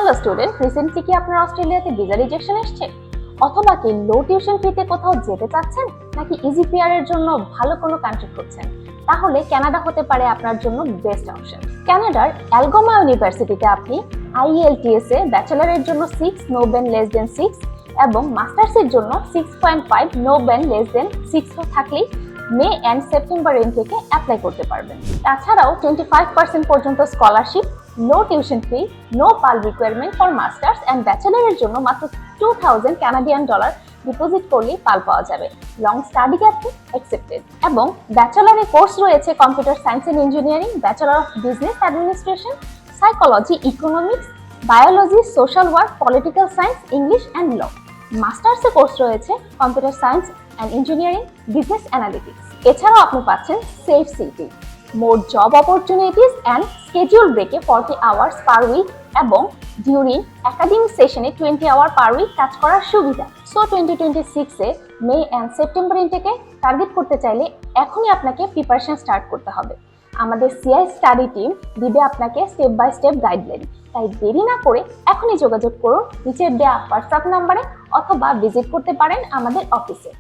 Hello student, recently কি আপনার অস্ট্রেলিয়াতে ভিসা রিজেকশন এসেছে? অথবা কি লো টিউশন ফিতে কোথাও যেতে চাচ্ছেন, নাকি ইজি পিআর এর জন্য ভালো কোনো কান্ট্রি খুঁজছেন? তাহলে কানাডা হতে পারে আপনার জন্য বেস্ট অপশন। কানাডার অ্যালগোমা ইউনিভার্সিটিতে আপনি আইএলটিএস এ ব্যাচেলরের জন্য 6 নো বেন লেস দেন 6 এবং মাস্টার্সের জন্য 6.5 নো বেন লেস দেন 6 থাকলেই মে এন্ড সেপ্টেম্বর এন্ড থেকে অ্যাপ্লাই করতে পারবেন। তাছাড়াও 25% পর্যন্ত scholarship, no tuition fee, no PAL requirement for masters and ব্যাচেলরের জন্য মাত্র 2000 কানাডিয়ান ডলার ডিপোজিট করলেই পাল পাওয়া যাবে। লং স্টাডি গ্যাপে অ্যাকসেপ্টেড। এবং ব্যাচেলরে কোর্স রয়েছে computer science and engineering, bachelor of business administration, psychology, economics, biology, social work, political science, English and law. মাস্টার্সে কোর্স রয়েছে computer science and engineering, business analytics. এছাড়াও আপনি পাচ্ছেন safe city, more job opportunities and schedule ব্রেকে 40 hours per week এবং during academic সেশনে 20 hour per week কাজ করার সুবিধা। সো 2026 এ মে অ্যান্ড সেপ্টেম্বর ইনটেকে টার্গেট করতে চাইলে এখনই আপনাকে প্রিপারেশন স্টার্ট করতে হবে। আমাদের সিআই স্টাডি টিম দিবে আপনাকে স্টেপ বাই স্টেপ গাইডলাইন। তাই দেরি না করে এখনই যোগাযোগ করুন নিচের দেওয়া হোয়াটসঅ্যাপ নাম্বারে, অথবা ভিজিট করতে পারেন আমাদের অফিসে।